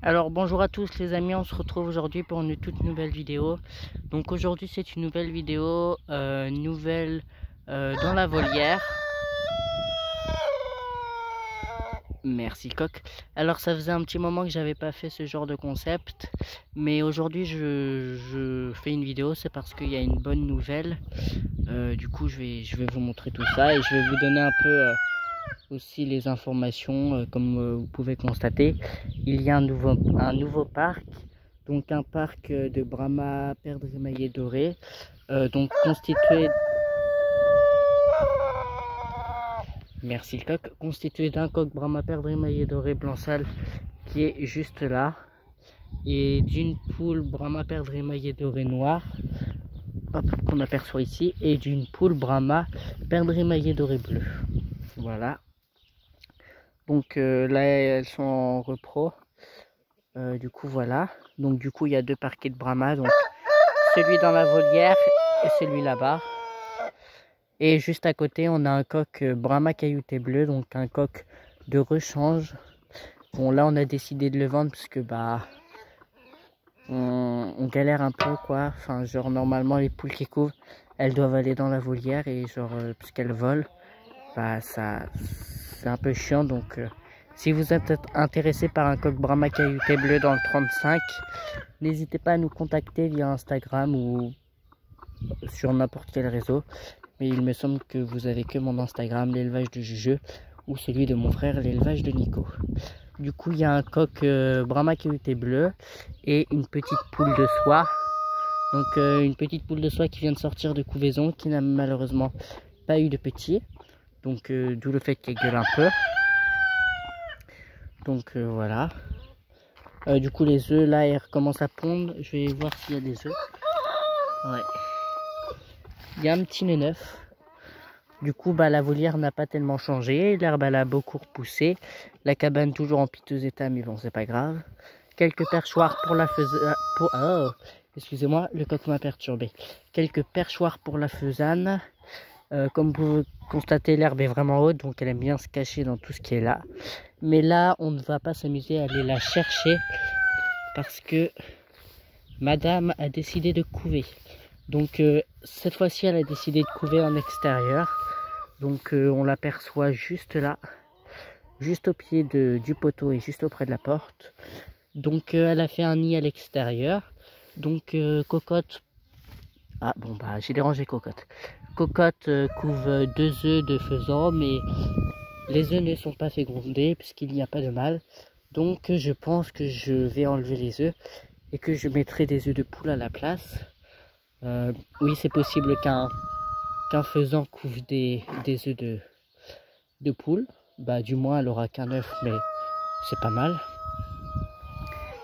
Alors bonjour à tous les amis, on se retrouve aujourd'hui pour une toute nouvelle vidéo. Donc aujourd'hui c'est une nouvelle vidéo, dans la volière. Merci coq. Alors ça faisait un petit moment que j'avais pas fait ce genre de concept, mais aujourd'hui je fais une vidéo, c'est parce qu'il y a une bonne nouvelle. Du coup je vais vous montrer tout ça et je vais vous donner un peu aussi les informations. Comme vous pouvez constater, il y a un nouveau parc, donc un parc de Brahma perdrix émaillé doré, donc constitué, merci le coq, constitué d'un coq Brahma perdrix émaillé doré blanc sale qui est juste là, et d'une poule Brahma perdrix émaillé doré noir, qu'on aperçoit ici, et d'une poule Brahma perdrix émaillé doré bleu. Voilà. Donc là elles sont en repro. Du coup voilà. Donc du coup il y a deux parquets de Brahma. Donc celui dans la volière et celui là-bas. Et juste à côté on a un coq Brahma caillouté bleu. Donc un coq de rechange. Bon là on a décidé de le vendre parce que bah on galère un peu quoi. Enfin genre normalement les poules qui couvent elles doivent aller dans la volière. Et genre puisqu'elles volent, bah ça c'est un peu chiant. Donc si vous êtes intéressé par un coq Brahma caillouté bleu dans le 35, n'hésitez pas à nous contacter via Instagram ou sur n'importe quel réseau. Mais il me semble que vous avez que mon Instagram, l'élevage de Juju, ou celui de mon frère, l'élevage de Nico. Du coup, il y a un coq Brahma caillouté bleu et une petite poule de soie. Donc une petite poule de soie qui vient de sortir de couvaison, qui n'a malheureusement pas eu de petit. Donc d'où le fait qu'elle gueule un peu. Donc voilà. Du coup les œufs là ils recommencent à pondre. Je vais voir s'il y a des œufs. Ouais. Il y a un petit nez neuf. Du coup bah la volière n'a pas tellement changé. L'herbe elle a beaucoup repoussé. La cabane toujours en piteux état, mais bon c'est pas grave. Quelques perchoirs pour la faisane. Oh, excusez-moi, le coq m'a perturbé. Quelques perchoirs pour la faisane. Comme vous pouvez constater, l'herbe est vraiment haute, donc elle aime bien se cacher dans tout ce qui est là. Mais là, on ne va pas s'amuser à aller la chercher parce que madame a décidé de couver. Donc cette fois-ci, elle a décidé de couver en extérieur. Donc on l'aperçoit juste là, juste au pied du poteau et juste auprès de la porte. Donc elle a fait un nid à l'extérieur. Donc Cocotte... Ah bon bah j'ai dérangé Cocotte. Cocotte couve 2 œufs de faisan, mais les œufs ne sont pas fécondés puisqu'il n'y a pas de mâle. Donc je pense que je vais enlever les œufs et que je mettrai des œufs de poule à la place. Oui, c'est possible qu'un faisan couve des œufs de poule. Bah du moins elle aura qu'un œuf, mais c'est pas mal.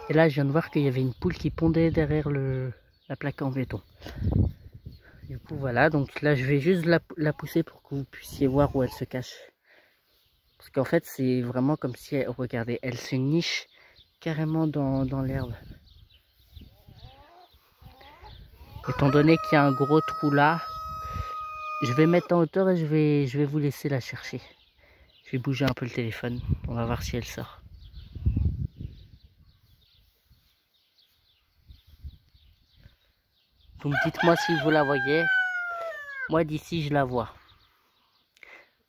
Et là je viens de voir qu'il y avait une poule qui pondait derrière la plaque en béton. Du coup voilà, donc là je vais juste la pousser pour que vous puissiez voir où elle se cache. Parce qu'en fait c'est vraiment comme si, regardez, elle se niche carrément dans l'herbe. Étant donné qu'il y a un gros trou là, je vais mettre en hauteur et je vais vous laisser la chercher. Je vais bouger un peu le téléphone, on va voir si elle sort. Donc dites-moi si vous la voyez. Moi d'ici je la vois.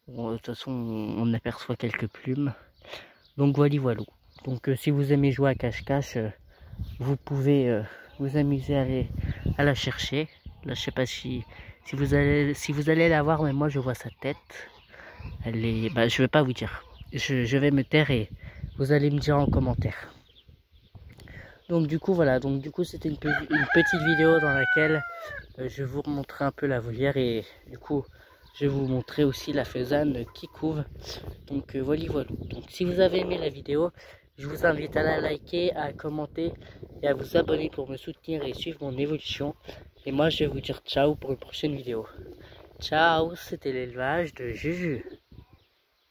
Bon, de toute façon on aperçoit quelques plumes. Donc voilà. Donc si vous aimez jouer à cache-cache, vous pouvez vous amuser à la chercher. Là je sais pas si vous allez la voir, mais moi je vois sa tête. Elle est... Bah, je vais pas vous dire. Je vais me taire et vous allez me dire en commentaire. Donc du coup voilà, donc du coup c'était une petite vidéo dans laquelle je vous remontrer un peu la volière, et du coup je vais vous montrer aussi la faisane qui couve. Donc voilà. Donc si vous avez aimé la vidéo, je vous invite à la liker, à commenter et à vous abonner pour me soutenir et suivre mon évolution. Et moi je vais vous dire ciao pour une prochaine vidéo. Ciao, c'était l'élevage de Juju.